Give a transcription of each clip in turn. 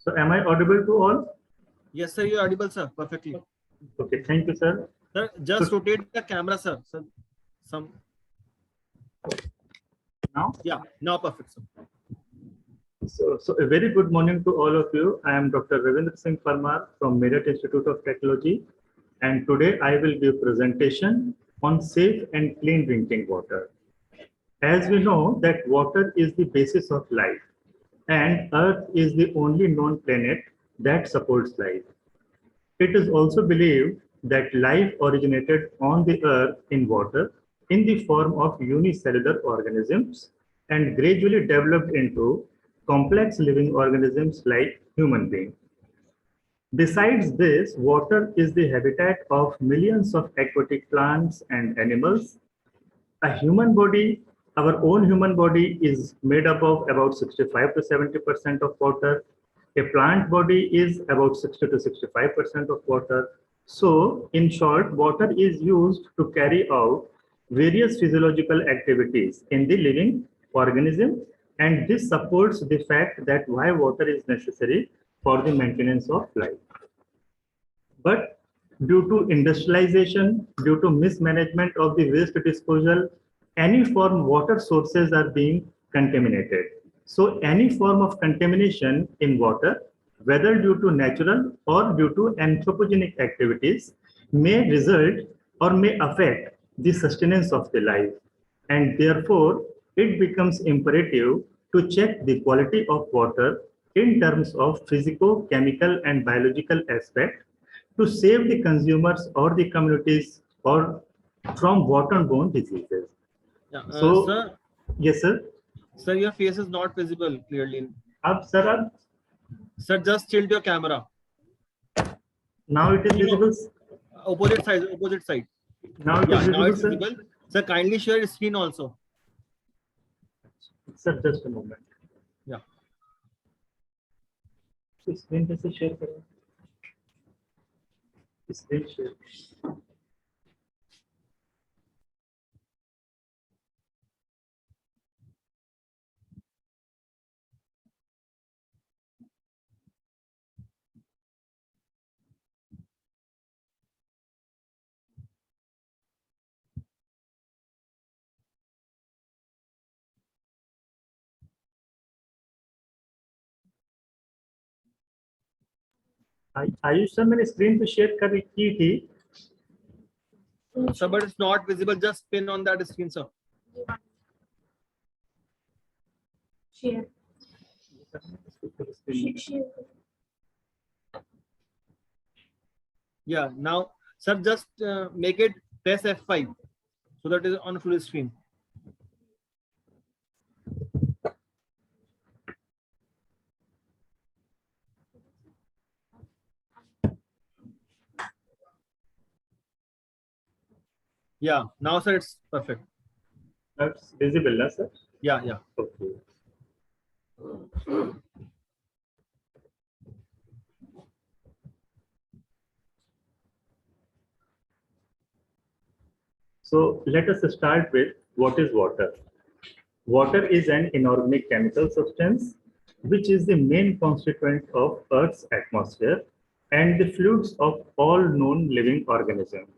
So am I audible to all? Yes, sir, you are audible, sir, perfectly. Okay, thank you, sir. Sir, just rotate the camera, sir. Sir, some. Now? Yeah, now perfect, sir. So a very good morning to all of you. I am Dr. Ravindra Singh Parmar from Meerut Institute of Technology, and today I will give presentation on safe and clean drinking water. As we know that water is the basis of life, and Earth is the only known planet that supports life. It is also believed that life originated on the Earth in water in the form of unicellular organisms and gradually developed into complex living organisms like human beings. Besides this, water is the habitat of millions of aquatic plants and animals. A human body, our own human body is made up of about 65 to 70% of water. A plant body is about 60 to 65% of water. So, in short, water is used to carry out various physiological activities in the living organism, and this supports the fact that why water is necessary for the maintenance of life. But due to industrialization, due to mismanagement of the waste disposal, any form water sources are being contaminated. So any form of contamination in water, whether due to natural or due to anthropogenic activities, may result or may affect the sustenance of the life. And therefore, it becomes imperative to check the quality of water in terms of physico, chemical, and biological aspect to save the consumers or the communities or from waterborne diseases. Yeah, So, sir. yes, sir. Sir, your face is not visible clearly. Up, sir, up. Sir, just tilt your camera. Now it is visible. Opposite side, opposite side. Now it is now visible, it's sir. visible. Sir, kindly share your screen also. Sir, just a moment. Yeah. Screen कैसे share करें? Screen share. Ayush sir मैंने screen पे share कर की थी. Sir, but it's not visible. Just pin on that screen, sir. Share. Yeah. Now, sir, just make it press F5 so that is on full screen. Yeah. Now, sir, it's perfect. That's visible, na, sir? Yeah. Yeah. Okay. So let us start with what is water. Water is an inorganic chemical substance which is the main constituent of Earth's atmosphere and the fluids of all known living organisms.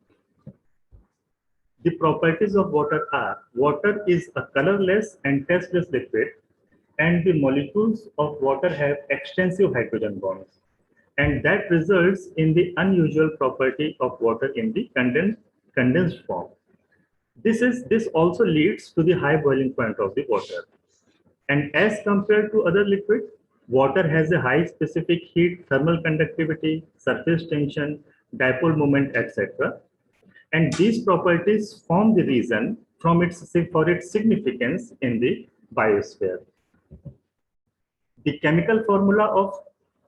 The properties of water are: water is a colorless and tasteless liquid, and the molecules of water have extensive hydrogen bonds, and that results in the unusual property of water in the condensed form. This also leads to the high boiling point of the water. And as compared to other liquids, water has a high specific heat, thermal conductivity, surface tension, dipole moment, etc. And these properties form the reason for its significance in the biosphere. The chemical formula of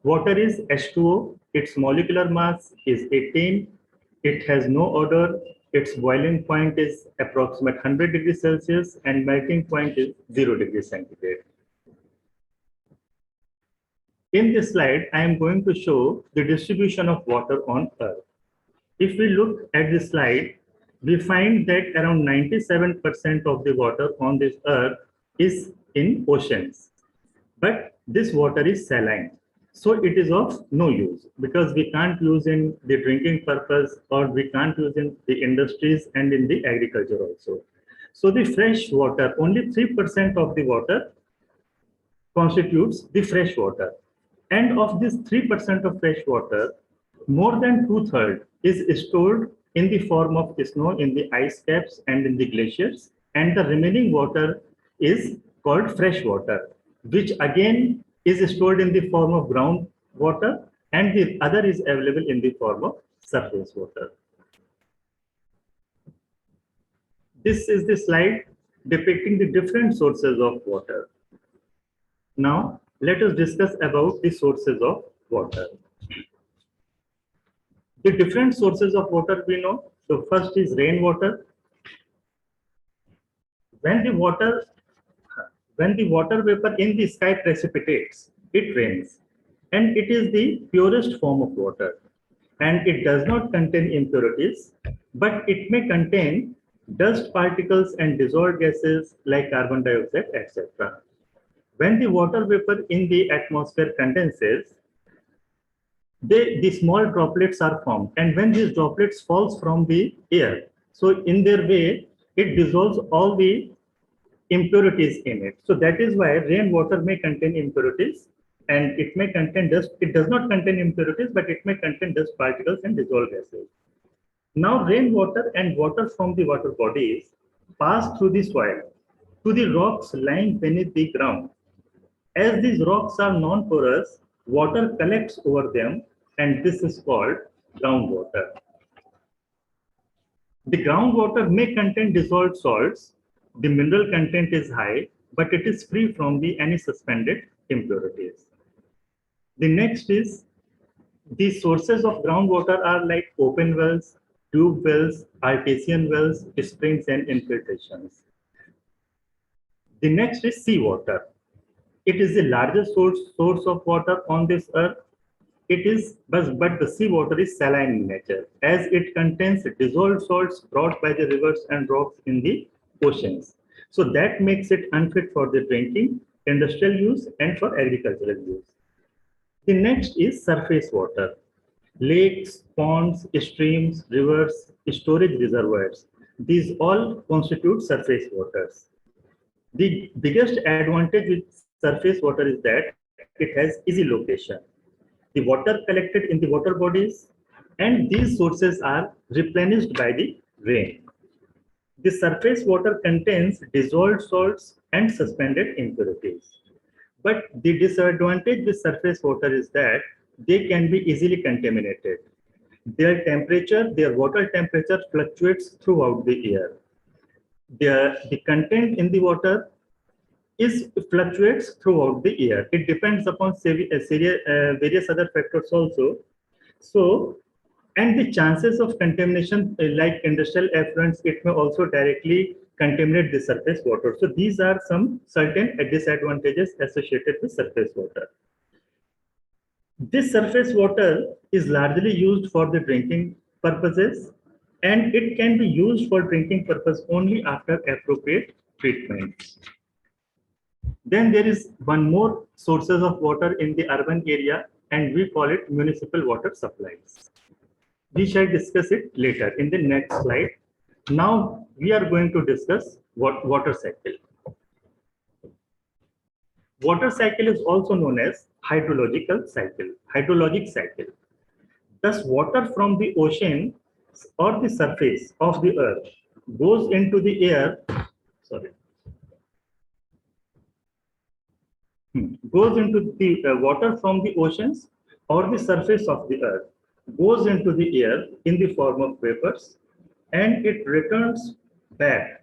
water is H2O. Its molecular mass is 18. It has no odor. Its boiling point is approximately 100 degrees Celsius and melting point is 0 degrees centigrade. In this slide, I am going to show the distribution of water on Earth. If we look at this slide, we find that around 97% of the water on this Earth is in oceans. But this water is saline. So it is of no use because we can't use in the drinking purpose or we can't use in the industries and in the agriculture also. So the fresh water, only 3% of the water constitutes the fresh water. And of this 3% of fresh water, more than 2/3 is stored in the form of snow in the ice caps and in the glaciers. And the remaining water is called fresh water, which again is stored in the form of groundwater, and the other is available in the form of surface water. This is the slide depicting the different sources of water. Now, let us discuss about the sources of water. The different sources of water we know. The first is rainwater. When the water vapor in the sky precipitates, it rains, and it is the purest form of water, and it does not contain impurities, but it may contain dust particles and dissolved gases like carbon dioxide, etc. When the water vapor in the atmosphere condenses, the small droplets are formed, and when these droplets falls from the air, so in their way, it dissolves all the impurities in it. So that is why rainwater may contain impurities and it may contain dust. It does not contain impurities, but it may contain dust particles and dissolved gases. Now rainwater and water from the water bodies pass through the soil to the rocks lying beneath the ground. As these rocks are non-porous, water collects over them, and this is called groundwater. The groundwater may contain dissolved salts. The mineral content is high, but it is free from any suspended impurities. The next is the sources of groundwater are like open wells, tube wells, artesian wells, springs, and infiltrations. The next is seawater. It is the largest source of water on this earth. It is, but the seawater is saline in nature, as it contains dissolved salts brought by the rivers and rocks in the oceans. So that makes it unfit for the drinking, industrial use, and for agricultural use. The next is surface water. Lakes, ponds, streams, rivers, storage reservoirs. These all constitute surface waters. The biggest advantage with surface water is that it has easy location. The water collected in the water bodies, and these sources are replenished by the rain. The surface water contains dissolved salts and suspended impurities. But the disadvantage with surface water is that they can be easily contaminated. Their water temperature fluctuates throughout the year. The content in the water fluctuates throughout the year. It depends upon various other factors also. So, and the chances of contamination, like industrial effluents, it may also directly contaminate the surface water. So these are some certain disadvantages associated with surface water. This surface water is largely used for the drinking purposes, and it can be used for drinking purpose only after appropriate treatment. Then there is one more sources of water in the urban area, and we call it municipal water supplies. We shall discuss it later in the next slide. Now we are going to discuss water cycle. Water cycle is also known as hydrologic cycle. Thus, water from the ocean or the surface of the earth goes into the air. Goes into the water from the oceans or the surface of the earth, goes into the air in the form of vapors, and it returns back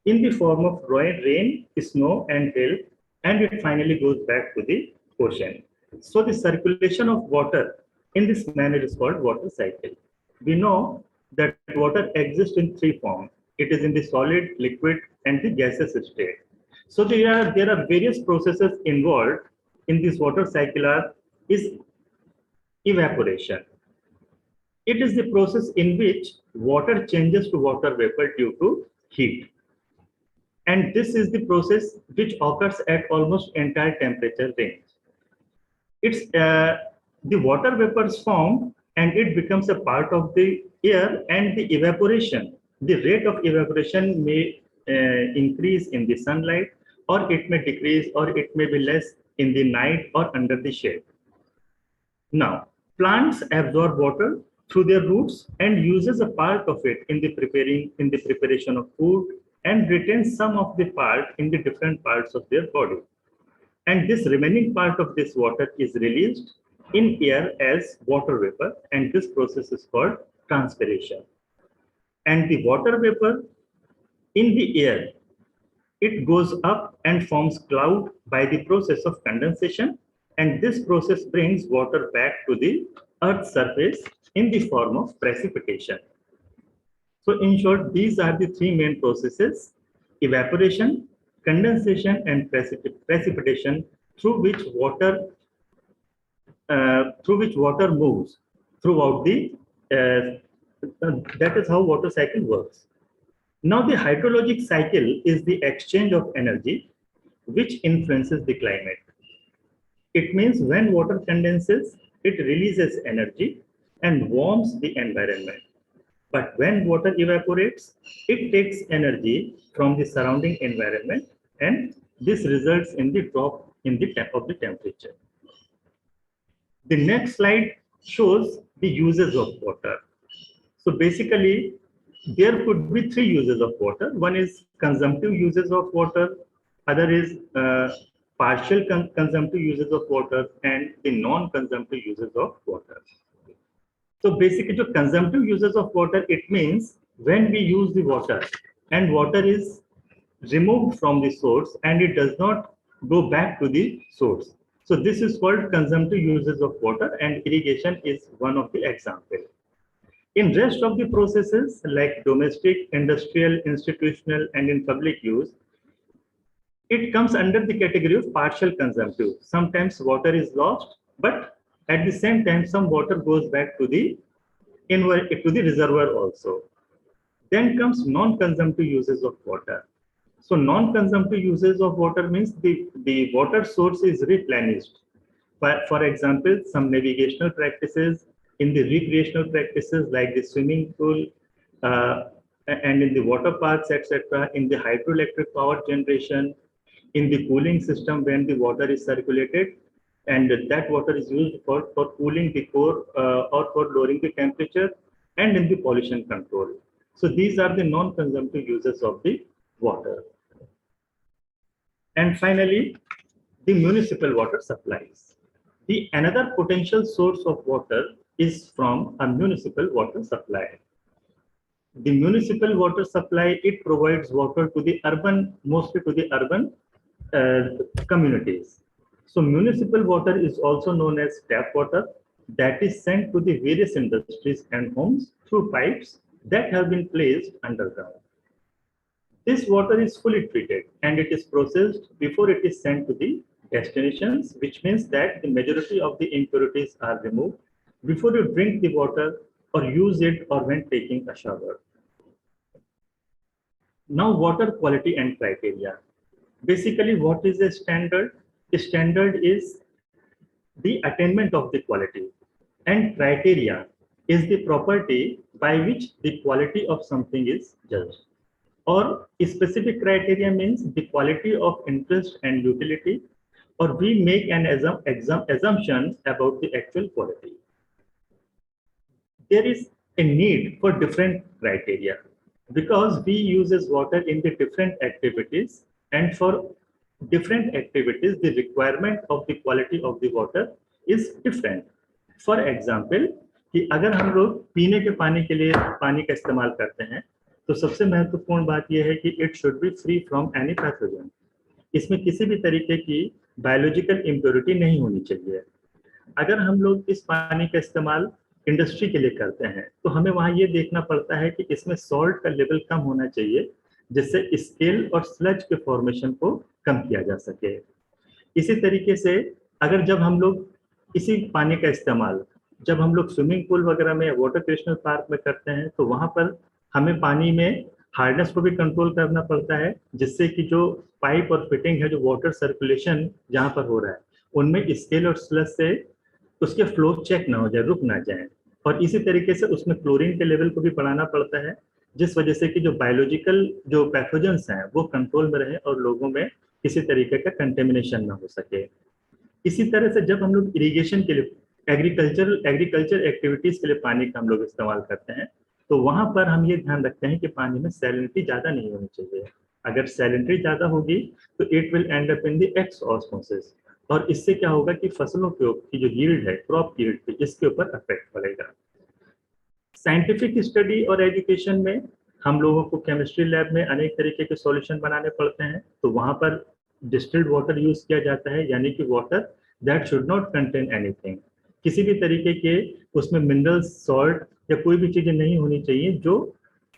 in the form of rain, snow, and hail, and it finally goes back to the ocean. So the circulation of water in this manner is called water cycle. We know that water exists in three forms. It is in the solid, liquid, and the gaseous state. So there are various processes involved in this water cycle. Is evaporation. It is the process in which water changes to water vapor due to heat. And this is the process which occurs at almost entire temperature range. it's the water vapors form and it becomes a part of the air, and the evaporation, the rate of evaporation may increase in the sunlight, or it may decrease, or it may be less in the night or under the shade. Now, plants absorb water through their roots and uses a part of it in the preparation of food, and retains some of the part in the different parts of their body. And this remaining part of this water is released in air as water vapor, and this process is called transpiration. And the water vapor in the air, it goes up and forms cloud by the process of condensation, and this process brings water back to the earth's surface in the form of precipitation. So in short, these are the three main processes: evaporation, condensation, and precipitation, through which water moves throughout the that is how water cycle works. Now the hydrologic cycle is the exchange of energy which influences the climate. It means when water condenses, it releases energy and warms the environment. But when water evaporates, it takes energy from the surrounding environment, and this results in the drop in the temperature. The next slide shows the uses of water. So basically, there could be three uses of water. One is consumptive uses of water, other is partial consumptive uses of water, and the non-consumptive uses of water. So basically, the consumptive uses of water, it means when we use the water and water is removed from the source and it does not go back to the source. So this is called consumptive uses of water, and irrigation is one of the examples. In rest of the processes like domestic, industrial, institutional, and in public use, it comes under the category of partial consumptive. Sometimes water is lost, but at the same time, some water goes back to the reservoir also. Then comes non-consumptive uses of water. So non-consumptive uses of water means the water source is replenished. For example, some navigational practices, in the recreational practices like the swimming pool and in the water parks, etc., in the hydroelectric power generation, in the cooling system when the water is circulated, and that water is used for cooling the core or for lowering the temperature, and in the pollution control. So these are the non-consumptive uses of the water. And finally, the municipal water supplies. The another potential source of water is from a municipal water supply. The municipal water supply, it provides water to the urban, mostly to the urban communities. So municipal water is also known as tap water, that is sent to the various industries and homes through pipes that have been placed underground. This water is fully treated and it is processed before it is sent to the destinations, which means that the majority of the impurities are removed before you drink the water or use it or when taking a shower. Now, water quality and criteria. Basically, what is a standard? The standard is the attainment of the quality, and criteria is the property by which the quality of something is judged. Or specific criteria means the quality of interest and utility, or we make an assumption about the actual quality. There is a need for different criteria because we uses water in the different activities, and for different activities the requirement of the quality of the water is different. For example, कि अगर हम लोग पीने के पानी के लिए पानी का इस्तेमाल करते हैं तो सबसे महत्वपूर्ण बात यह है कि it should be free from any pathogen. इसमें किसी भी तरीके की बायोलॉजिकल इम्प्योरिटी नहीं होनी चाहिए. अगर हम लोग इस पानी का इस्तेमाल इंडस्ट्री के लिए करते हैं तो हमें वहाँ ये देखना पड़ता है कि इसमें सॉल्ट का लेवल कम होना चाहिए जिससे स्केल और स्लज के फॉर्मेशन को कम किया जा सके. इसी तरीके से अगर जब हम लोग इसी पानी का इस्तेमाल जब हम लोग स्विमिंग पूल वगैरह में या वाटर क्रिएशनल पार्क में करते हैं तो वहाँ पर हमें पानी में हार्डनेस को भी कंट्रोल करना पड़ता है जिससे कि जो पाइप और फिटिंग है, जो वाटर सर्कुलेशन जहाँ पर हो रहा है उनमें स्केल और स्लश से उसके फ्लो चेक ना हो जाए, रुक ना जाए। और इसी तरीके से उसमें क्लोरीन के लेवल को भी बढ़ाना पड़ता है, जिस वजह से कि जो बायोलॉजिकल जो पैथोजेंस हैं वो कंट्रोल में रहे और लोगों में किसी तरीके का कंटेमिनेशन ना हो सके। इसी तरह से जब हम लोग इरिगेशन के लिए एग्रीकल्चर एक्टिविटीज के लिए पानी का हम लोग इस्तेमाल करते हैं, तो वहां पर हम ये ध्यान रखते हैं कि पानी में सैलिनिटी ज्यादा नहीं होनी चाहिए। अगर सैलिनिटी ज्यादा होगी तो it will and up in the x osmosis, और इससे क्या होगा कि फसलों की जो यील्ड है, क्रॉप यील्ड पे, इसके ऊपर इफेक्ट पड़ेगा। साइंटिफिक स्टडी और एजुकेशन में हम लोगों को केमिस्ट्री लैब में अनेक तरीके के सॉल्यूशन बनाने पड़ते हैं, तो वहां पर डिस्टिल्ड वाटर यूज किया जाता है, यानी कि water that should not contain anything. किसी भी तरीके के उसमें मिनरल्स, सॉल्ट या कोई भी चीजें नहीं होनी चाहिए जो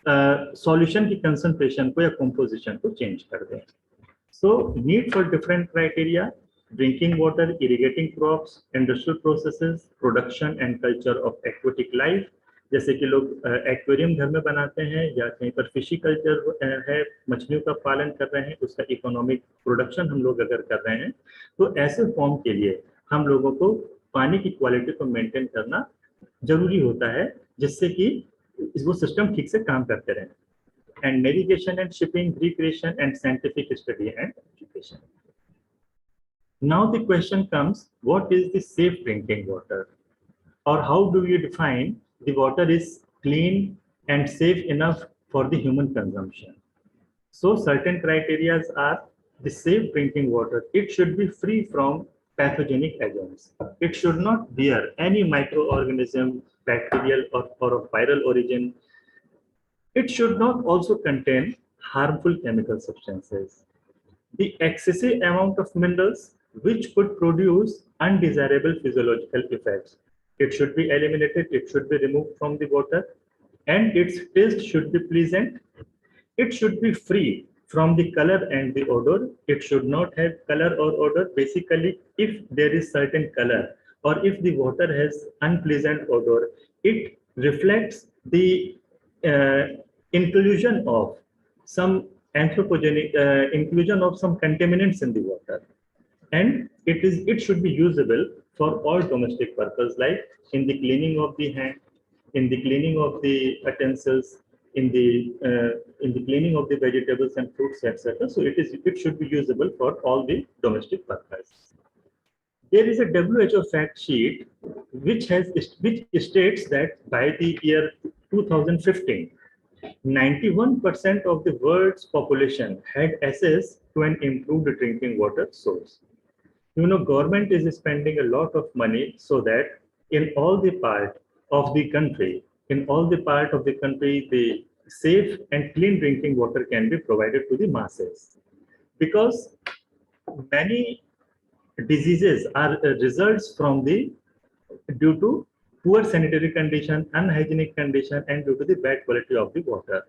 सॉल्यूशन की कंसंट्रेशन को या कंपोजिशन को चेंज कर दें। So need for different criteria: drinking water, irrigating crops, industrial processes, production and culture of aquatic life, जैसे कि लोग एक्वेरियम घर में बनाते हैं या कहीं पर फिशी कल्चर है, मछलियों का पालन कर रहे हैं, उसका इकोनॉमिक प्रोडक्शन हम लोग अगर कर रहे हैं, तो ऐसे फॉर्म के लिए हम लोगों को पानी की क्वालिटी को मेंटेन करना जरूरी होता है, जिससे कि वो सिस्टम ठीक से काम करते रहें। And navigation and shipping, recreation and scientific study and education. Now the question comes, what is the safe drinking water? Or how do you define the water is clean and safe enough for the human consumption? So certain criteria are: the safe drinking water, it should be free from pathogenic agents. It should not bear any microorganism, bacterial or of viral origin. It should not also contain harmful chemical substances. The excessive amount of minerals which could produce undesirable physiological effects, it should be eliminated, it should be removed from the water, and its taste should be pleasant. It should be free from the color and the odor. It should not have color or odor. Basically, if there is certain color or if the water has unpleasant odor, it reflects the uh, inclusion of some anthropogenic inclusion of some contaminants in the water, and it should be usable for all domestic purpose, like in the cleaning of the hand, in the cleaning of the utensils, in the cleaning of the vegetables and fruits, etc. So it should be usable for all the domestic purpose. There is a WHO fact sheet which states that by the year 2015, 91% of the world's population had access to an improved drinking water source. You know, government is spending a lot of money so that in all the part of the country, the safe and clean drinking water can be provided to the masses. Because many diseases are results from due to poor sanitary condition, unhygienic condition, and due to the bad quality of the water.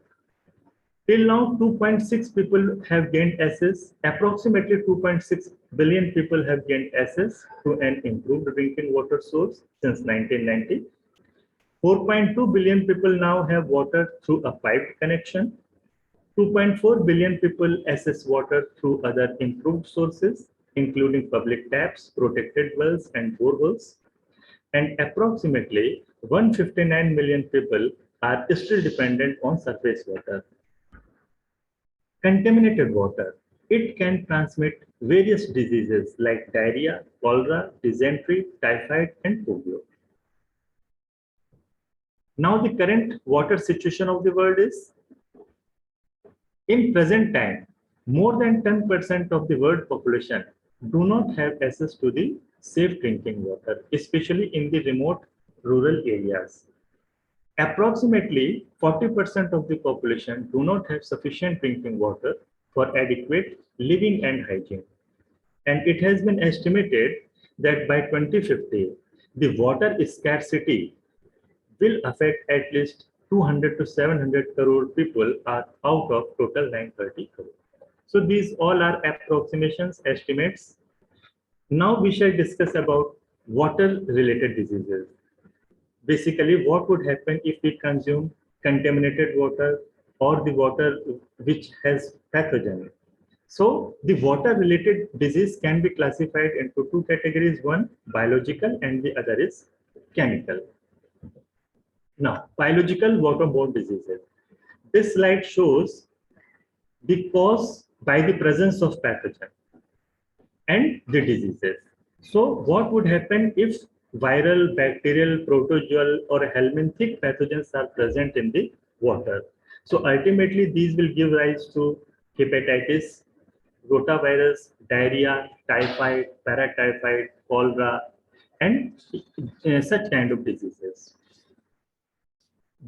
Till now, 2.6 people have gained access. Approximately 2.6 billion people have gained access to an improved drinking water source since 1990. 4.2 billion people now have water through a piped connection. 2.4 billion people access water through other improved sources, including public taps, protected wells, and boreholes. And approximately 159 million people are still dependent on surface water. Contaminated water, it can transmit various diseases like diarrhea, cholera, dysentery, typhoid, and polio. Now the current water situation of the world is, in present time, more than 10% of the world population do not have access to the safe drinking water, especially in the remote rural areas. Approximately 40% of the population do not have sufficient drinking water for adequate living and hygiene. And it has been estimated that by 2050, the water scarcity will affect at least 200 to 700 crore people are out of total 930 crore. So these all are approximations, estimates. Now we shall discuss about water-related diseases. Basically, what would happen if we consume contaminated water or the water which has pathogen? So the water related disease can be classified into two categories, one biological and the other is chemical. Now, biological waterborne diseases. This slide shows the cause by the presence of pathogen and the diseases. So what would happen if viral, bacterial, protozoal or helminthic pathogens are present in the water? So ultimately these will give rise to hepatitis, rotavirus, diarrhea, typhoid, paratyphoid, cholera, and such kind of diseases.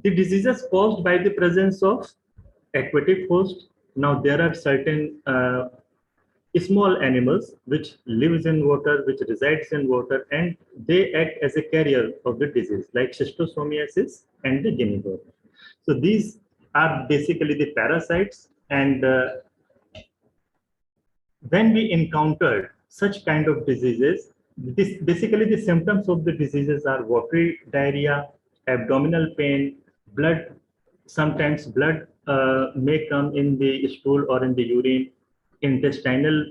The diseases caused by the presence of aquatic host. Now there are certain small animals which lives in water, which resides in water, and they act as a carrier of the disease, like schistosomiasis and the guinea worm. So these are basically the parasites, and when we encountered such kind of diseases, basically the symptoms of the diseases are watery diarrhea, abdominal pain, blood. Sometimes blood may come in the stool or in the urine, intestinal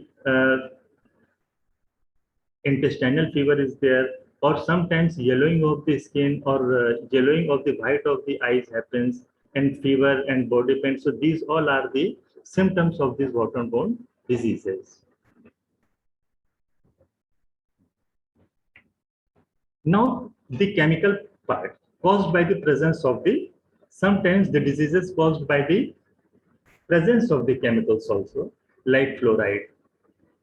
fever is there, or sometimes yellowing of the skin or yellowing of the white of the eyes happens, and fever and body pain. So these all are the symptoms of these waterborne diseases. Now, the chemical part caused by the presence of the, sometimes the diseases caused by the presence of the chemicals also, like fluoride.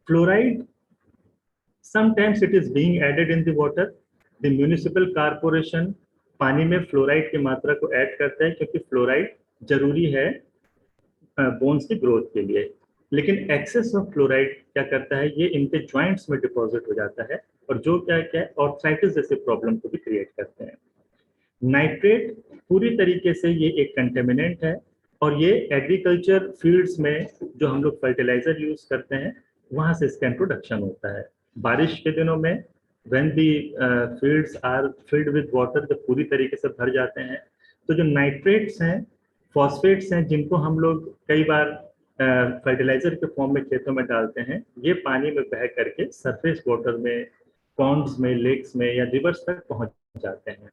Fluoride, sometimes it is being added in the water. The municipal corporation पानी में fluoride की मात्रा को add करता है क्योंकि fluoride जरूरी है बोन्स की ग्रोथ के लिए, लेकिन एक्सेस ऑफ फ्लोराइड क्या करता है, ये इनके जॉइंट्स में डिपॉजिट हो जाता है और जो क्या क्या ऑर्थराइटिस जैसे प्रॉब्लम को भी क्रिएट करते हैं। नाइट्रेट पूरी तरीके से ये एक कंटेमिनेंट है और ये एग्रीकल्चर फील्ड्स में जो हम लोग फर्टिलाइजर यूज करते हैं वहां से इसका इंट्रोडक्शन होता है। बारिश के दिनों में when the fields are filled with water, तो पूरी तरीके से भर जाते हैं, तो जो नाइट्रेट्स हैं, फॉस्फेट्स हैं, जिनको हम लोग कई बार फर्टिलाइजर के फॉर्म में खेतों में डालते हैं, ये पानी में बह करके सरफेस वाटर में, पॉन्ड्स में, लेक्स में या रिवर्स तक पहुंच जाते हैं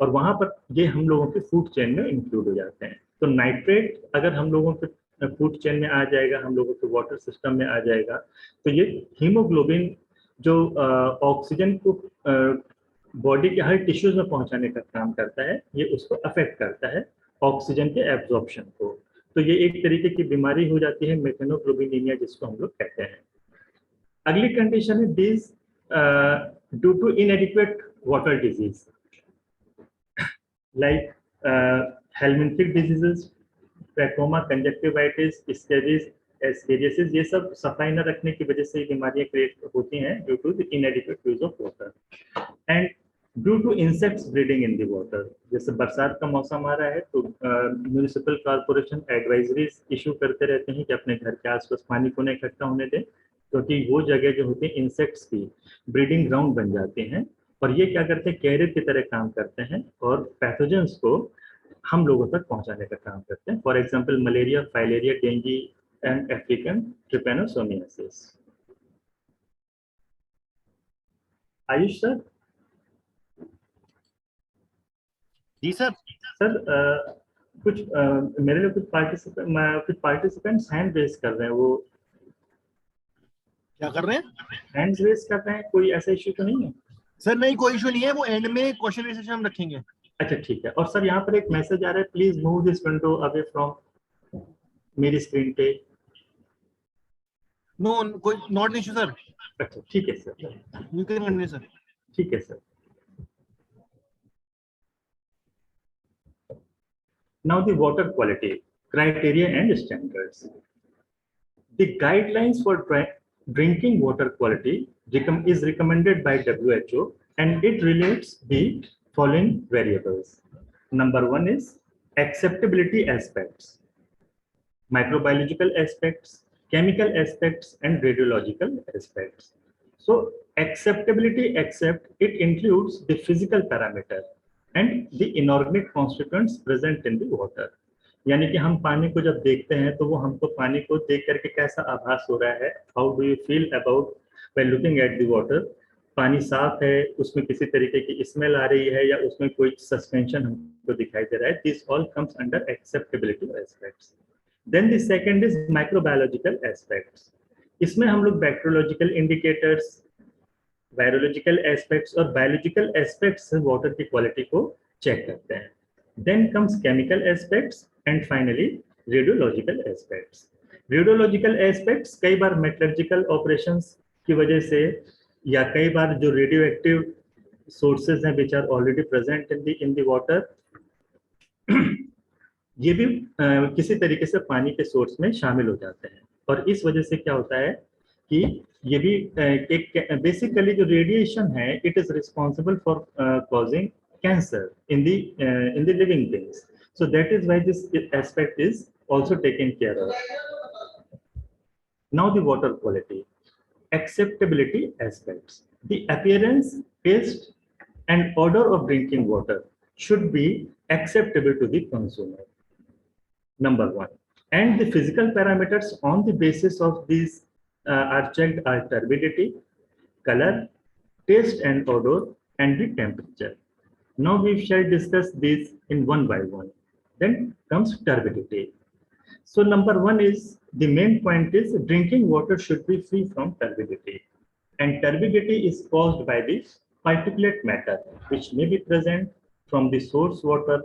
और वहां पर ये हम लोगों के फूड चेन में इंक्लूड हो जाते हैं। तो नाइट्रेट अगर हम लोगों के फूड चेन में आ जाएगा, हम लोगों के वाटर सिस्टम में आ जाएगा, तो ये हीमोग्लोबिन जो ऑक्सीजन को बॉडी के हर टिश्यूज में पहुंचाने का काम करता है, ये उसको अफेक्ट करता है ऑक्सीजन के एब्जॉर्प्शन को। तो ये एक तरीके की बीमारी हो जाती है मेथेनोग्लोबिनीमिया, जिसको हम लोग कहते हैं। अगली कंडीशन है this due to inadequate water disease like helminthic diseases, trachoma, conjunctivitis, ascaris, ascariasis, ये सब सफाई न रखने की वजह से बीमारियां क्रिएट होती हैं due to the inadequate use of water and due to insects breeding in the water. जैसे बरसात का मौसम आ रहा है तो म्यूनिसिपल कॉर्पोरेशन एडवाइजरीज इशू करते रहते हैं कि अपने घर के आसपास पानी को नहीं इकट्ठा होने दें, क्योंकि वो जगह जो होती है इंसेक्ट्स की ब्रीडिंग ग्राउंड बन जाती हैं और ये क्या करते हैं, कैरियर की तरह काम करते हैं और पैथोजेंस को हम लोगों तक पहुंचाने का काम करते हैं। For example malaria, filaria, dengue and African trypanosomiasis. Ayush sir? जी सर। सर कुछ मेरे लिए कुछ पार्टिसिपेंट्स हैंड रेज कर रहे हैं, वो क्या कर रहे हैं? हैंड रेज कर रहे हैं, कोई ऐसा इश्यू तो नहीं है? सर नहीं, कोई इशू नहीं है, वो एंड में क्वेश्चन सेशन हम रखेंगे। अच्छा ठीक है। और सर यहाँ पर एक मैसेज आ रहा है, please move this window away from मेरी स्क्रीन पे। नो, कोई नॉट इशू सर। अच्छा ठीक है sir, you can continue sir. ठीक है sir. Now the water quality criteria and standards. The guidelines for drinking water quality is recommended by WHO and it relates the following variables. Number one is acceptability aspects, microbiological aspects, chemical aspects and radiological aspects. So acceptability, it includes the physical parameter and the inorganic constituents present in the water. यानी कि हम पानी को जब देखते हैं तो वो हमको पानी को देख करके कैसा आभास हो रहा है, how do you feel about when looking at the water. पानी साफ है, उसमें किसी तरीके की स्मेल आ रही है या उसमें कोई सस्पेंशन हमको दिखाई दे रहा है, this all comes under acceptability aspects. Then the second is microbiological aspects. इसमें हम लोग बैक्टीरियोलॉजिकल इंडिकेटर्स, वायरोलॉजिकल एस्पेक्ट्स और बायोलॉजिकल एस्पेक्ट्स से वाटर की क्वालिटी को चेक करते हैं। Then comes chemical aspects and finally radiological aspects. Radiological aspects कई बार मेटलर्जिकल ऑपरेशंस की वजह से या कई बार जो रेडियो एक्टिव सोर्सेज हैं which are already present in the water, ये भी किसी तरीके से पानी के सोर्स में शामिल हो जाते हैं। और इस वजह से क्या होता है कि ये भी एक बेसिकली जो रेडिएशन है it is responsible for causing cancer in the living things, so that is why this aspect is also taken care of. Now the water quality acceptability aspects. The appearance, taste and odor of drinking water should be acceptable to the consumer. Number one. And the physical parameters on the basis of these are checked are turbidity, color, taste and odor, and the temperature. Now we shall discuss these in one by one. Then comes turbidity. So number one is, the main point is drinking water should be free from turbidity. And turbidity is caused by the particulate matter which may be present from the source water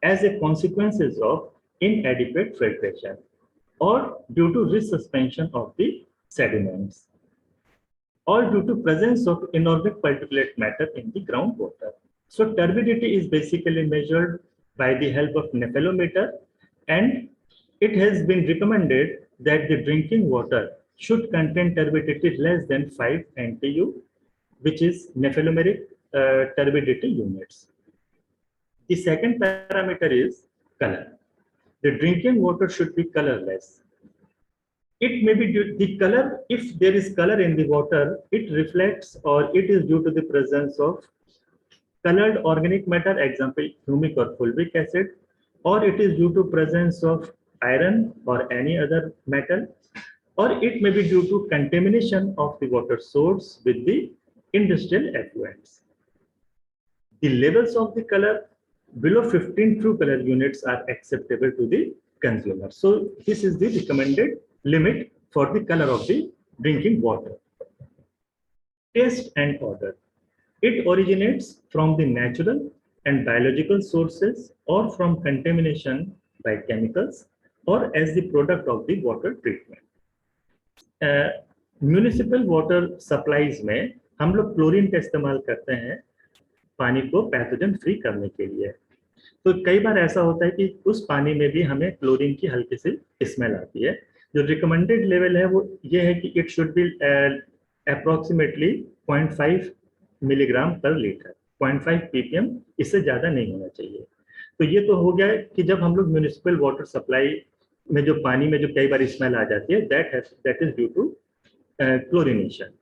as a consequences of inadequate filtration or due to resuspension of the sediments or due to presence of inorganic particulate matter in the groundwater. So turbidity is basically measured by the help of nephelometer, and it has been recommended that the drinking water should contain turbidity less than 5 NTU, which is nephelomeric turbidity units. The second parameter is color. The drinking water should be colorless. It may be due the color, if there is color in the water, it reflects or it is due to the presence of colored organic matter, example humic or fulvic acid, or it is due to presence of iron or any other metal, or it may be due to contamination of the water source with the industrial effluents. The levels of the color below 15 true color units are acceptable to the consumer. So this is the recommended limit for the color of the drinking water. Taste and odor. It originates from the natural and biological sources or from contamination by chemicals or as the product of the water treatment. Municipal water supplies में हम लोग chlorine का इस्तेमाल करते हैं पानी को pathogen free करने के लिए। तो कई बार ऐसा होता है कि उस पानी में भी हमें क्लोरीन की हल्की सी स्मेल आती है। जो रिकमेंडेड लेवल है वो ये है कि it should be approximately 0.5 milligram पर लीटर, 0.5 ppm, इससे ज़्यादा नहीं होना चाहिए। तो ये तो हो गया कि जब हम लोग म्यूनिसिपल वाटर सप्लाई में जो पानी में जो कई बार स्मेल आ जाती है, that is due to chlorination.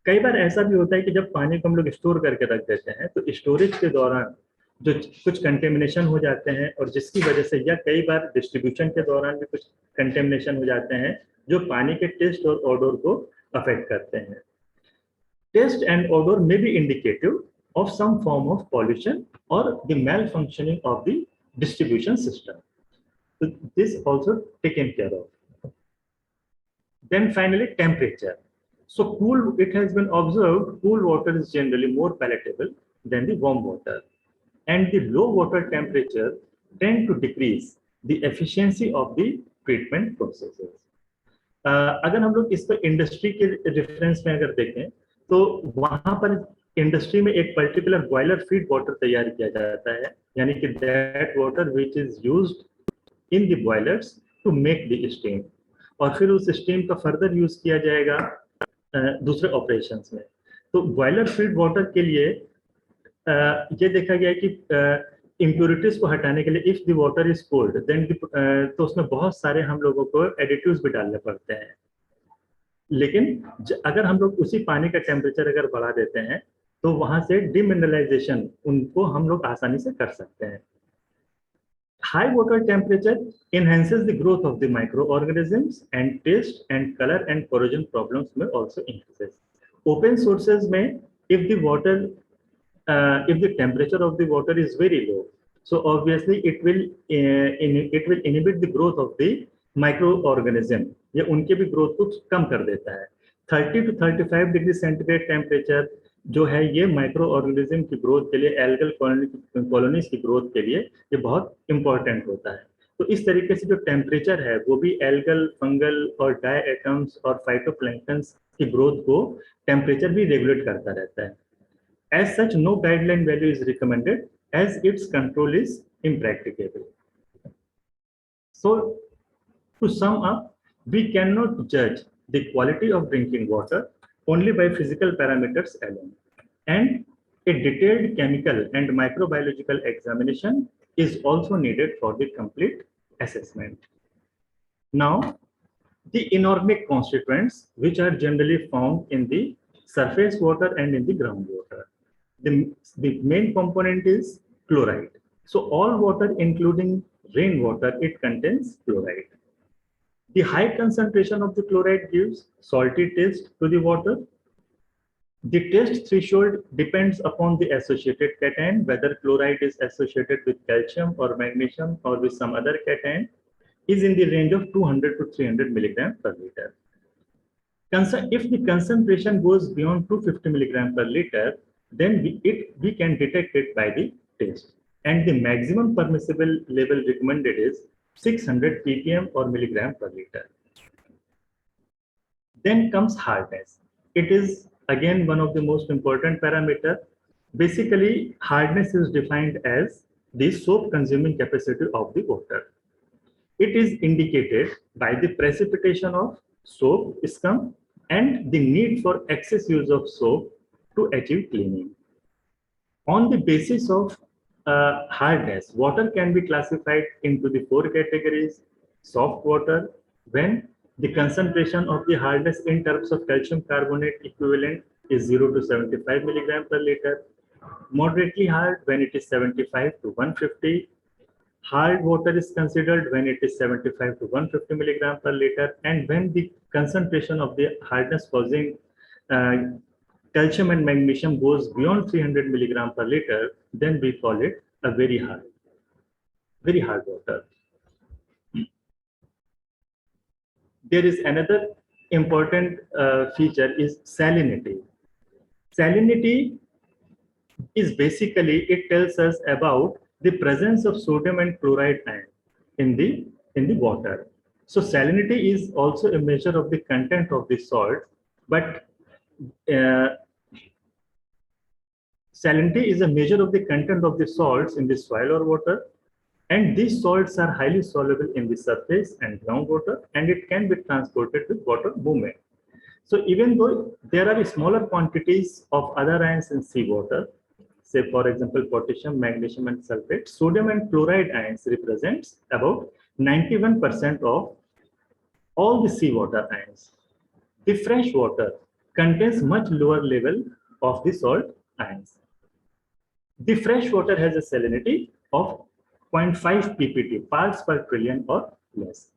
कई बार ऐसा भी होता है कि जब पानी को हम लोग स्टोर करके रख देते हैं तो स्टोरेज के दौरान जो कुछ कंटेमिनेशन हो जाते हैं और जिसकी वजह से, या कई बार डिस्ट्रीब्यूशन के दौरान भी कुछ कंटेमिनेशन हो जाते हैं जो पानी के टेस्ट और ऑडर को अफेक्ट करते हैं। Taste and odour may be indicative of some form of pollution or the malfunctioning of the distribution system. So this also taken care of. Then finally temperature. So cool, it has been observed cool water is generally more palatable than the warm water, and the low water temperature tend to decrease the efficiency of the treatment processes. अगर हम लोग इस पर industry के reference में अगर देखें तो वहां पर इंडस्ट्री में एक पर्टिकुलर बॉयलर फीड वाटर तैयार किया जाता है, यानी कि that water which is used in the boilers to make the steam, और फिर उस स्टीम का फर्दर यूज किया जाएगा दूसरे ऑपरेशंस में। तो बॉयलर फीड वाटर के लिए ये देखा गया है कि इम्प्योरिटीज को हटाने के लिए if the water is cold then तो उसमें बहुत सारे हम लोगों को एडिटिव्स भी डालने पड़ते हैं। लेकिन अगर हम लोग उसी पानी का टेम्परेचर अगर बढ़ा देते हैं तो वहां से डिमिनरलाइजेशन उनको हम लोग आसानी से कर सकते हैं। High water temperature enhances the growth of the microorganisms and taste and color and corrosion problems may also increase. Open sources may, if the water, if the temperature of the water is very low, so obviously it will inhibit the growth of the microorganism. ये उनके भी growth को कम कर देता है. 30 to 35 degree centigrade temperature जो है ये माइक्रो ऑर्गेनिज्म की ग्रोथ के लिए, एल्गल कॉलोनीज की ग्रोथ के लिए ये बहुत इंपॉर्टेंट होता है. तो इस तरीके से जो टेम्परेचर है वो भी एल्गल, फंगल और डायएटम्स और फाइटोप्लैंक्टन्स की ग्रोथ को टेम्परेचर भी रेगुलेट करता रहता है. As such, no guideline value is recommended as its control is impracticable. So, to sum up, we cannot judge the quality of drinking water only by physical parameters alone. And a detailed chemical and microbiological examination is also needed for the complete assessment. Now, the inorganic constituents, which are generally found in the surface water and in the groundwater. The main component is chloride. So all water, including rainwater, it contains chloride. The high concentration of the chloride gives salty taste to the water. The taste threshold depends upon the associated cation, whether chloride is associated with calcium or magnesium or with some other cation, is in the range of 200 to 300 milligram per liter. If the concentration goes beyond 250 milligram per liter, then we can detect it by the taste. And the maximum permissible level recommended is 600 ppm or milligram per liter. Then comes hardness. It is again one of the most important parameter. Basically, hardness is defined as the soap consuming capacity of the water. It is indicated by the precipitation of soap scum and the need for excess use of soap to achieve cleaning. On the basis of hardness, water can be classified into the 4 categories. Soft water, when the concentration of the hardness in terms of calcium carbonate equivalent is 0 to 75 milligram per liter. Moderately hard, when it is 75 to 150. Hard water is considered when it is 75 to 150 milligram per liter, and when the concentration of the hardness causing calcium and magnesium goes beyond 300 milligram per liter, then we call it a very hard water. There is another important feature is salinity. Salinity is basically, it tells us about the presence of sodium and chloride ion in the water. So salinity is also a measure of the content of the salt, but salinity is a measure of the content of the salts in the soil or water, and these salts are highly soluble in the surface and groundwater, and it can be transported with water movement. So even though there are smaller quantities of other ions in seawater, say for example potassium, magnesium and sulfate, sodium and chloride ions represents about 91% of all the seawater ions. The fresh water contains much lower level of the salt ions. The fresh water has a salinity of 0.5 ppt, parts per trillion or less.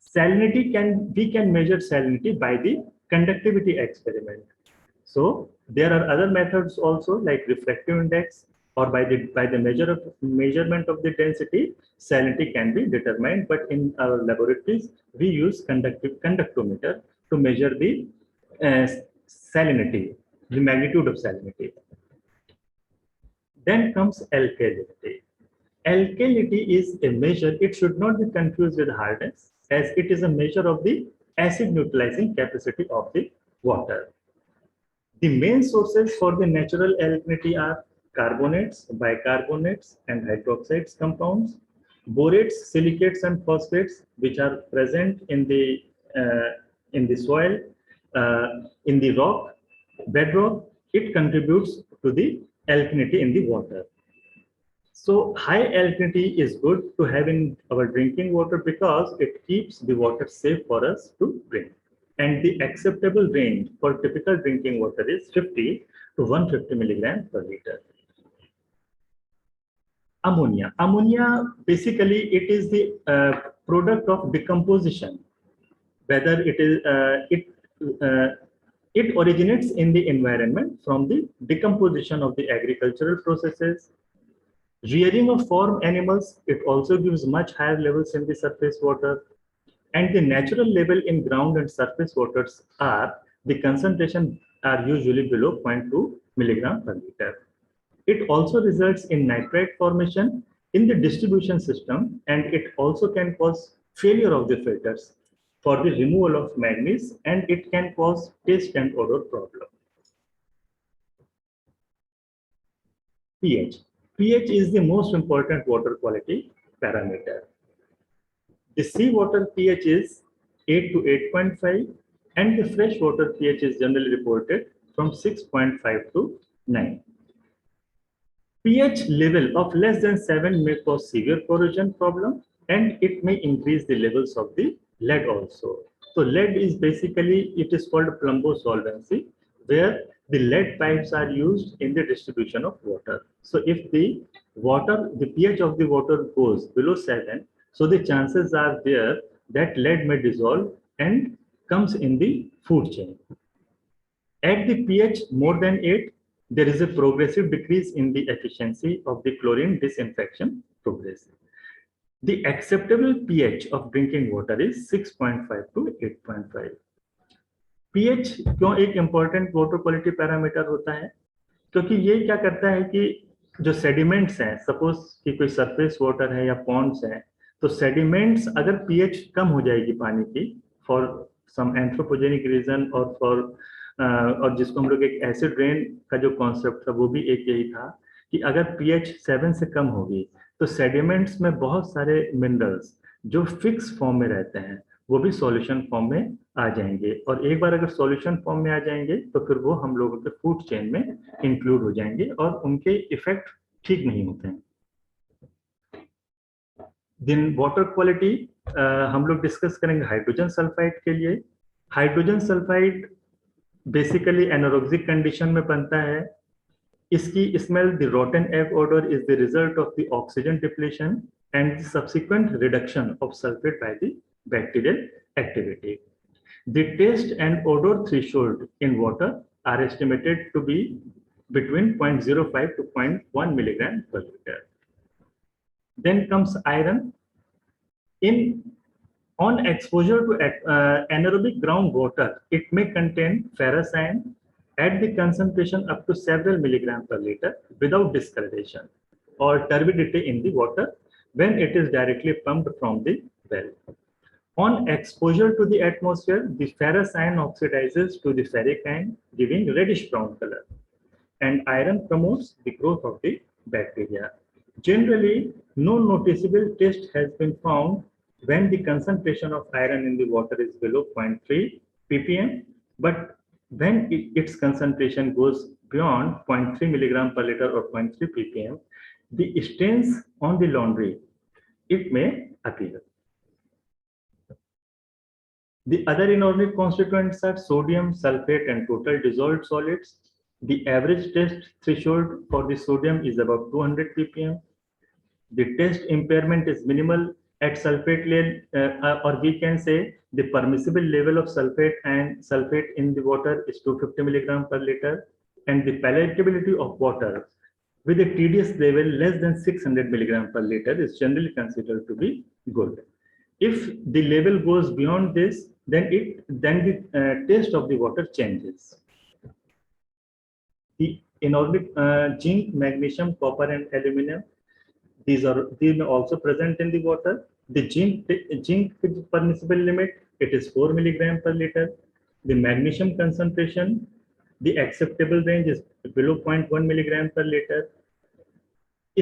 Salinity we can measure salinity by the conductivity experiment. So there are other methods also like refractive index, or by the measurement of the density, salinity can be determined. But in our laboratories, we use conductometer to measure the salinity, the magnitude of salinity. Then comes alkalinity. Alkalinity is a measure, it should not be confused with hardness, as it is a measure of the acid neutralizing capacity of the water. The main sources for the natural alkalinity are carbonates, bicarbonates, and hydroxides compounds, borates, silicates, and phosphates, which are present in the soil, in the rock, bedrock. It contributes to the alkalinity in the water. So high alkalinity is good to have in our drinking water because it keeps the water safe for us to drink. And the acceptable range for typical drinking water is 50 to 150 milligrams per liter. Ammonia. Ammonia, basically, it is the product of decomposition. Whether it originates in the environment from the decomposition of the agricultural processes. Rearing of farm animals, it also gives much higher levels in the surface water. And the natural level in ground and surface waters are, the concentration are usually below 0.2 milligram per liter. It also results in nitrite formation in the distribution system, and it also can cause failure of the filters for the removal of manganese, and it can cause taste and odor problem. pH. pH is the most important water quality parameter. The seawater pH is 8 to 8.5, and the freshwater pH is generally reported from 6.5 to 9. pH level of less than 7 may cause severe corrosion problem, and it may increase the levels of the lead also. So lead is basically, it is called plumbosolvency, where the lead pipes are used in the distribution of water. So if the pH of the water goes below 7, so the chances are there that lead may dissolve and comes in the food chain. At the pH more than 8, there is a progressive decrease in the efficiency of the chlorine disinfection progress. The acceptable pH of drinking water is 6.5 to 8.5. pH क्यों एक important water quality parameter होता है? क्योंकि ये क्या करता है कि जो सेडिमेंट्स हैं, सपोज कि कोई सरफेस वाटर है या पॉन्ड्स हैं, तो सेडिमेंट्स अगर पीएच कम हो जाएगी पानी की फॉर सम एंथ्रोपोजेनिक रीजन और जिसको हम लोग एक एसिड रेन का जो कॉन्सेप्ट था वो भी एक यही था कि अगर पीएच 7 से कम होगी तो सेडिमेंट्स में बहुत सारे मिनरल्स जो फिक्स फॉर्म में रहते हैं वो भी सॉल्यूशन फॉर्म में आ जाएंगे, और एक बार अगर सॉल्यूशन फॉर्म में आ जाएंगे तो फिर वो हम लोगों के फूड चेन में इंक्लूड हो जाएंगे और उनके इफेक्ट ठीक नहीं होते हैं. देन वाटर क्वालिटी हम लोग डिस्कस करेंगे हाइड्रोजन सल्फाइड के लिए. हाइड्रोजन सल्फाइड बेसिकली एनारोक्सिक कंडीशन में बनता है. इसकी smell, the rotten egg order is the result of the oxygen depletion and subsequent reduction of sulphate by the bacterial activity. The taste and odor threshold in water are estimated to be between 0.05 to 0.1 milligram per liter. Then comes iron. On exposure to anaerobic groundwater, it may contain ferrous iron at the concentration up to several milligram per liter without discoloration or turbidity in the water when it is directly pumped from the well. On exposure to the atmosphere, the ferrous iron oxidizes to the ferric iron, giving reddish brown color. And iron promotes the growth of the bacteria. Generally, no noticeable taste has been found when the concentration of iron in the water is below 0.3 ppm, but when its concentration goes beyond 0.3 milligram per liter or 0.3 ppm, the stains on the laundry, it may appear. The other inorganic constituents are sodium, sulfate, and total dissolved solids. The average taste threshold for the sodium is about 200 ppm. The taste impairment is minimal at sulfate level, or we can say the permissible level of sulfate in the water is 250 milligram per liter, and the palatability of water with a TDS level less than 600 milligram per liter is generally considered to be good. If the level goes beyond this, then the taste of the water changes. The inorganic zinc, magnesium, copper, and aluminum, these may also present in the water. The zinc permissible limit, it is 4 milligram per liter. The magnesium concentration, the acceptable range is below 0.1 milligram per liter.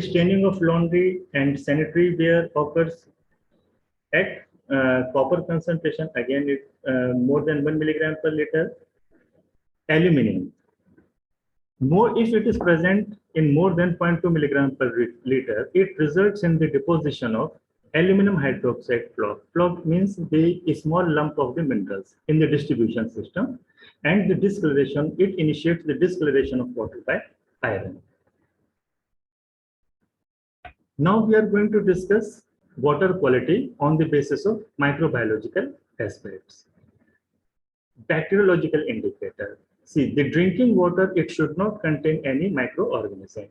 Staining of laundry and sanitary ware occurs at copper concentration, again it more than 1 milligram per liter. Aluminum, if it is present in more than 0.2 milligram per liter, it results in the deposition of aluminum hydroxide floc. Floc means the small lump of the minerals in the distribution system, and the discoloration, it initiates the discoloration of water by iron. Now we are going to discuss water quality on the basis of microbiological aspects. Bacteriological indicator. See, the drinking water, it should not contain any microorganism.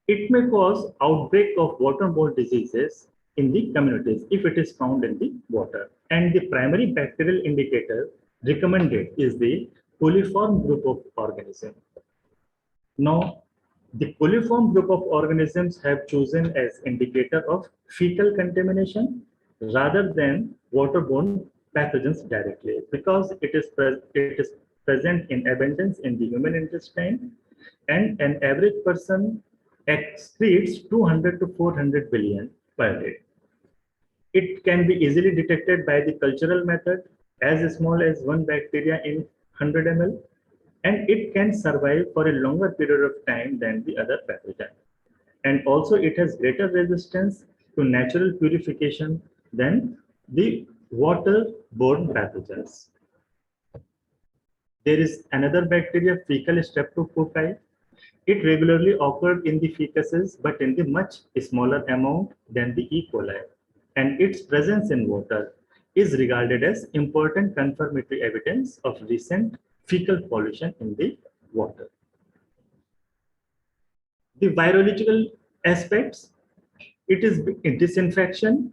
It may cause outbreak of waterborne diseases in the communities if it is found in the water. And the primary bacterial indicator recommended is the coliform group of organisms. Now, the coliform group of organisms have chosen as indicator of fecal contamination rather than waterborne pathogens directly, because it is present in abundance in the human intestine, and an average person excretes 200 to 400 billion per day. It can be easily detected by the cultural method as small as one bacteria in 100 ml, and it can survive for a longer period of time than the other pathogen. And also it has greater resistance to natural purification than the water-borne pathogens. There is another bacteria, fecal streptococci. It regularly occurred in the fecuses, but in the much smaller amount than the E. coli. And its presence in water is regarded as important confirmatory evidence of recent fecal pollution in the water. The virological aspects, it is disinfection.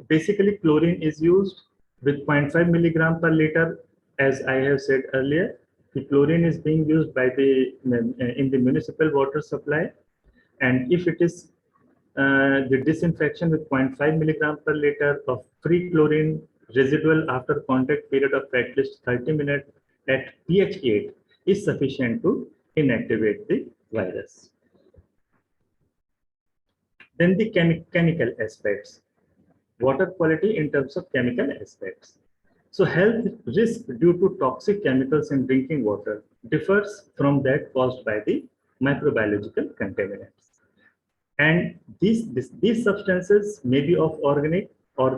Basically, chlorine is used with 0.5 milligram per liter. As I have said earlier, the chlorine is being used by in the municipal water supply. And if it is the disinfection with 0.5 milligram per liter of free chlorine residual after contact period of at least 30 minutes at pH 8 is sufficient to inactivate the virus. Then the chemical aspects. Water quality in terms of chemical aspects. So health risk due to toxic chemicals in drinking water differs from that caused by the microbiological contaminants. And these substances may be of organic or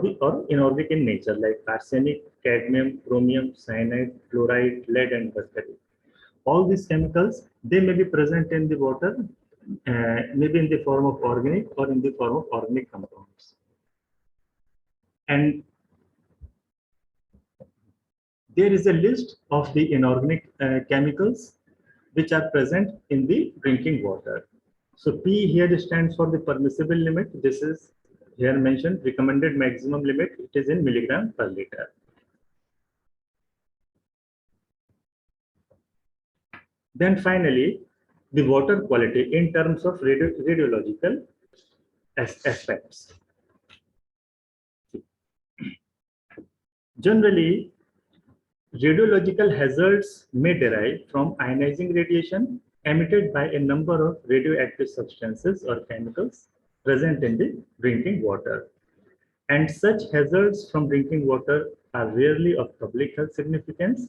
inorganic in nature, like arsenic, cadmium, chromium, cyanide, fluoride, lead, and mercury. All these chemicals, they may be present in the water, maybe in the form of organic or in the form of organic compounds. And there is a list of the inorganic chemicals which are present in the drinking water. So P here stands for the permissible limit. This is here mentioned recommended maximum limit. It is in milligram per liter. Then finally, the water quality in terms of radiological aspects. Generally, radiological hazards may derive from ionizing radiation emitted by a number of radioactive substances or chemicals present in the drinking water. And such hazards from drinking water are rarely of public health significance,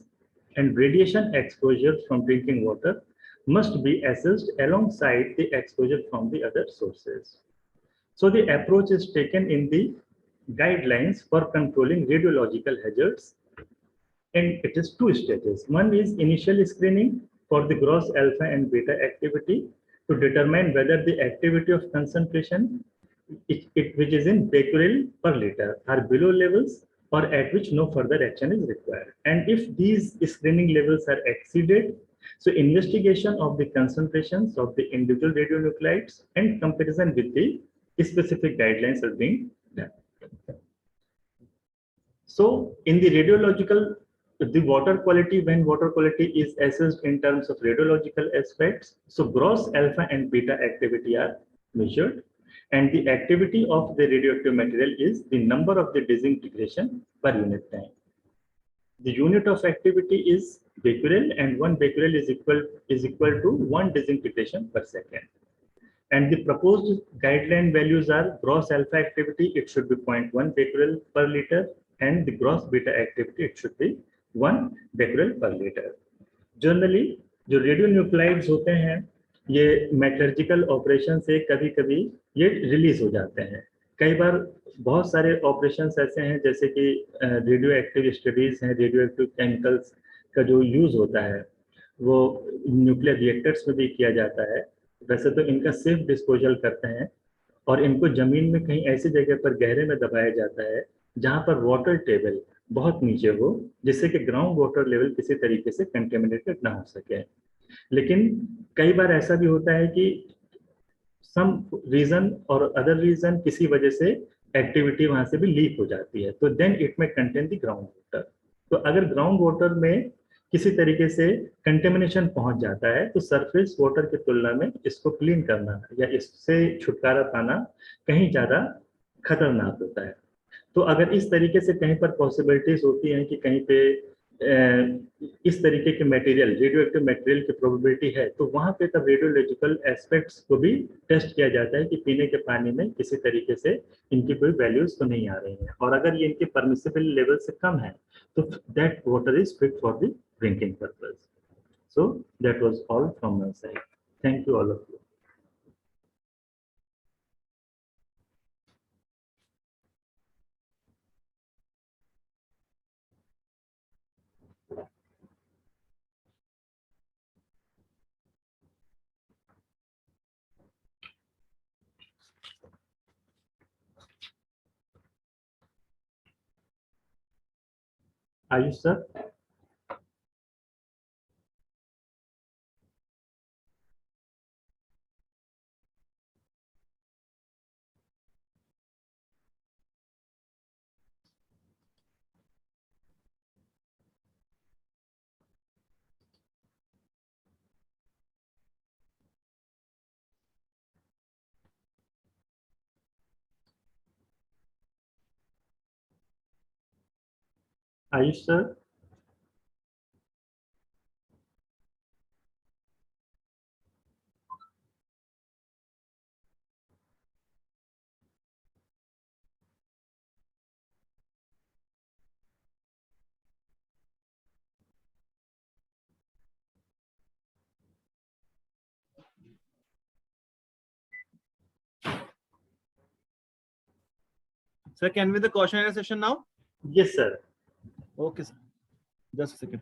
and radiation exposure from drinking water must be assessed alongside the exposure from the other sources. So the approach is taken in the guidelines for controlling radiological hazards, and it is two stages. One is initial screening for the gross alpha and beta activity to determine whether the activity of concentration which is in becquerel per liter are below levels or at which no further action is required. And if these screening levels are exceeded, so investigation of the concentrations of the individual radionuclides and comparison with the specific guidelines are being done. So in the radiological, the water quality, when water quality is assessed in terms of radiological aspects, so gross alpha and beta activity are measured, and the activity of the radioactive material is the number of the disintegration per unit time. The unit of activity is becquerel, and 1 becquerel is equal to 1 disintegration per second. And the proposed guideline values are gross alpha activity, it should be 0.1 becquerel per liter, and the gross beta activity, it should be 1 becquerel per liter. Generally, जो radionuclides होते हैं, ये metallurgical operation से कभी-कभी ये release हो जाते हैं. कई बार बहुत सारे ऑपरेशंस ऐसे हैं जैसे कि रेडियो एक्टिव स्टडीज हैं, रेडियो एक्टिव केमिकल्स का जो यूज होता है वो न्यूक्लियर रिएक्टर्स में भी किया जाता है. वैसे तो इनका सेफ डिस्पोजल करते हैं, और इनको जमीन में कहीं ऐसी जगह पर गहरे में दबाया जाता है जहां पर वाटर टेबल बहुत नीचे हो, जिससे कि ग्राउंड वाटर लेवल किसी तरीके से कंटेमिनेटेड ना हो सके। लेकिन कई बार ऐसा भी होता है कि सम रीजन और अदर रीजन किसी वजह से एक्टिविटी वहां से भी लीक हो जाती है, तो देन इट में कंटेन द ग्राउंड वाटर। तो अगर ग्राउंड वाटर में किसी तरीके से कंटेमिनेशन पहुंच जाता है तो सरफेस वाटर की तुलना में इसको क्लीन करना या इससे छुटकारा पाना कहीं ज्यादा खतरनाक होता है। तो अगर इस तरीके से कहीं पर पॉसिबिलिटीज होती हैं कि कहीं पे इस तरीके के मटेरियल, रेडियो एक्टिव मटेरियल की प्रोबेबिलिटी है, तो वहां पे तब रेडियोलॉजिकल एस्पेक्ट्स को भी टेस्ट किया जाता है कि पीने के पानी में किसी तरीके से इनकी कोई वैल्यूज तो नहीं आ रही हैं, और अगर ये इनके परमिसिबल लेवल से कम है तो that water is fit for the drinking purpose. So that was all from my side. Thank you all of you. Ayush sir. Ayush sir. Sir, can we the question and answer session now? Yes sir. Okay, sir. Just a second.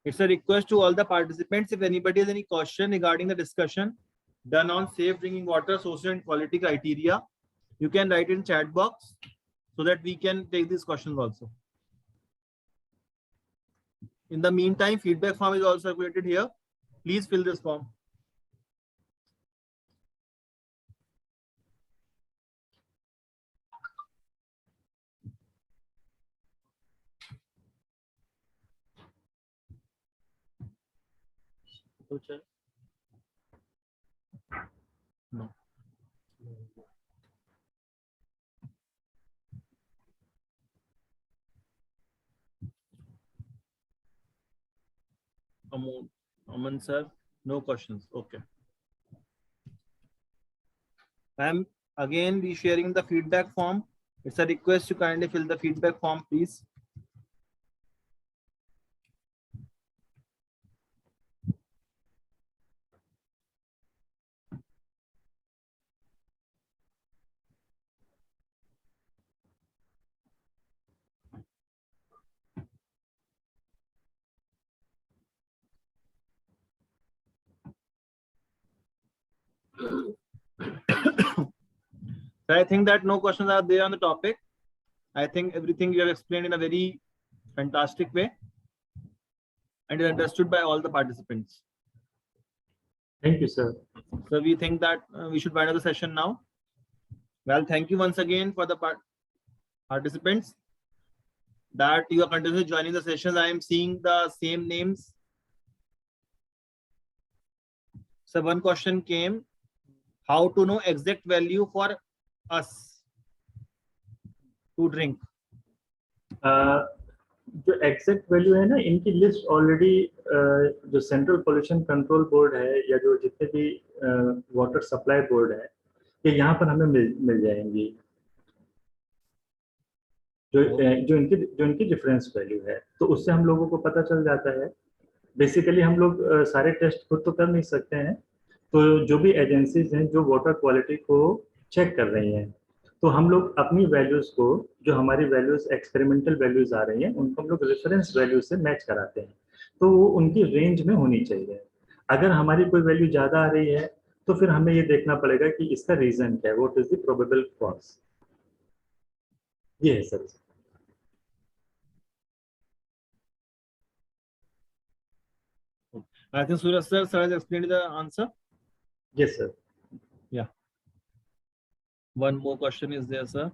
It's a request to all the participants. If anybody has any question regarding the discussion done on safe drinking water, social and quality criteria, you can write in chat box so that we can take these questions also. In the meantime, feedback form is also circulated here. Please fill this form. No. Aman sir, no questions. Okay. I am again resharing the feedback form. It's a request to kindly fill the feedback form, please. So I think that no questions are there on the topic. I think everything you have explained in a very fantastic way and is understood by all the participants. Thank you sir. So we think that we should wind up the session now. Well, thank you once again for the participants that you are continuously joining the sessions. I am seeing the same names. So one question came, how to know exact value for us to drink? जो exact value है ना, इनकी list already जो central pollution control board है या जो जितने भी वाटर सप्लाई बोर्ड है, ये यहाँ पर हमें मिल जाएंगी, जो इनकी डिफरेंस वैल्यू है, तो उससे हम लोगों को पता चल जाता है। बेसिकली हम लोग सारे टेस्ट खुद तो कर नहीं सकते हैं, तो जो भी एजेंसीज हैं जो वाटर क्वालिटी को चेक कर रही हैं, तो हम लोग अपनी वैल्यूज को, जो हमारी वैल्यूज एक्सपेरिमेंटल वैल्यूज आ रही हैं, उनको हम लोग रेफरेंस वैल्यू से मैच कराते हैं, तो वो उनकी रेंज में होनी चाहिए। अगर हमारी कोई वैल्यू ज्यादा आ रही है तो फिर हमें ये देखना पड़ेगा कि इसका रीजन क्या है, what is the probable cause. ये है sir. I think Suraj sir has explained the answer. Yes sir. One more question is there, sir.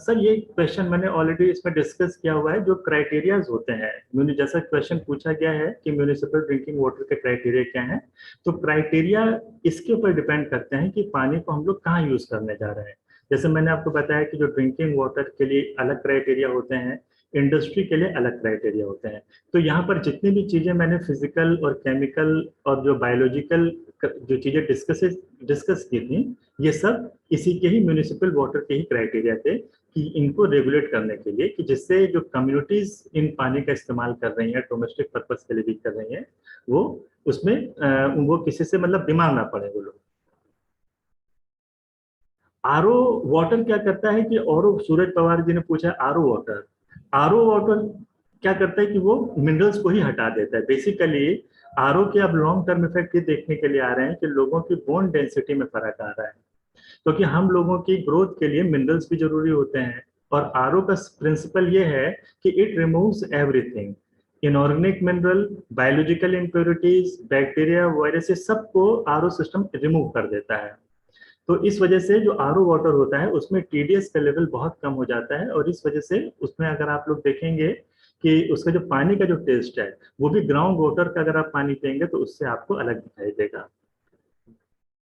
Sir ये क्वेश्चन मैंने ऑलरेडी इसमें डिस्कस किया हुआ है। जो क्राइटेरियाज होते हैं, मैंने जैसा क्वेश्चन पूछा गया है कि म्यूनिसिपल ड्रिंकिंग वाटर के क्राइटेरिया क्या हैं, तो क्राइटेरिया इसके ऊपर डिपेंड करते हैं कि पानी को हम लोग कहाँ यूज करने जा रहे हैं। जैसे मैंने आपको बताया कि जो ड्रिंकिंग वाटर के लिए अलग क्राइटेरिया होते हैं, इंडस्ट्री के लिए अलग क्राइटेरिया होते हैं। तो यहाँ पर जितनी भी चीजें मैंने फिजिकल और केमिकल और जो बायोलॉजिकल जो चीजें डिस्कस की थी, ये सब इसी के ही म्यूनिसिपल वाटर के ही क्राइटेरिया थे कि इनको रेगुलेट करने के लिए, कि जिससे जो कम्युनिटीज इन पानी का इस्तेमाल कर रही हैं, डोमेस्टिक पर्पस के लिए भी कर रही हैं, वो उसमें वो किसी से मतलब बीमार ना पड़े वो लोग। आरओ वाटर क्या करता है कि, और सूरज पवार जी ने पूछा आरओ वाटर क्या करता है कि वो मिनरल्स को ही हटा देता है बेसिकली। आरओ के अब लॉन्ग टर्म इफेक्ट ये देखने के लिए आ रहे हैं कि लोगों की बोन डेंसिटी में फर्क आ रहा है, क्योंकि हम लोगों की ग्रोथ के लिए मिनरल्स भी जरूरी होते हैं। और आरओ का प्रिंसिपल ये है कि it removes everything, inorganic mineral, biological impurities, bacteria, virus, सबको आरओ सिस्टम रिमूव कर देता है। तो इस वजह से जो आरओ वाटर होता है उसमें टीडीएस का लेवल बहुत कम हो जाता है, और इस वजह से उसमें अगर आप लोग देखेंगे कि उसका जो पानी का जो टेस्ट है, वो भी ग्राउंड वाटर का अगर आप पानी पियेंगे तो उससे आपको अलग दिखाई देगा।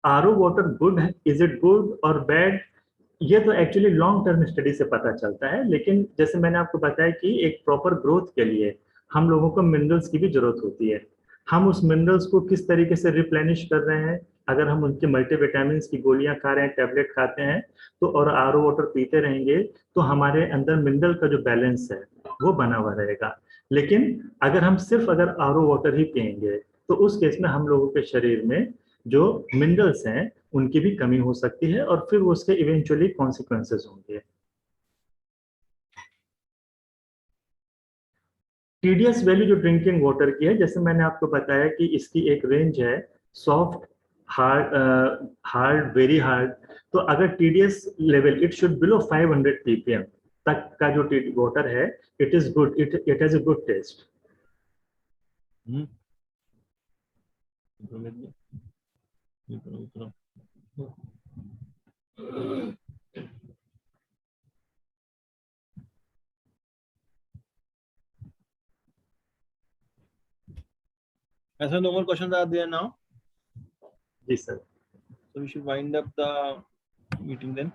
आरओ वाटर गुड है, इज इट गुड और बैड, ये तो एक्चुअली लॉन्ग टर्म स्टडी से पता चलता है। लेकिन जैसे मैंने आपको बताया कि एक प्रॉपर ग्रोथ के लिए हम लोगों को मिनरल्स की भी जरूरत होती है। हम उस मिनरल्स को किस तरीके से रिप्लेनिश कर रहे हैं, अगर हम उनके मल्टीविटामिन की गोलियां खा रहे हैं, टैबलेट खाते हैं, तो और आरओ वाटर पीते रहेंगे, तो हमारे अंदर मिनरल का जो बैलेंस है वो बना हुआ रहेगा। लेकिन अगर हम सिर्फ अगर आरओ वाटर ही पियेंगे तो उस केस में हम लोगों के शरीर में जो मिनरल्स हैं उनकी भी कमी हो सकती है, और फिर उसके इवेंचुअली कॉन्सिक्वेंसेस होंगे। टीडीएस वैल्यू जो ड्रिंकिंग वाटर की है, जैसे मैंने आपको बताया कि इसकी एक रेंज है, soft, hard, hard, very hard. तो अगर TDS level it should below 500 ppm तक का जो वाटर है, it is good, it has a good taste. As no more questions are there now, जी sir. so we should wind up the meeting then.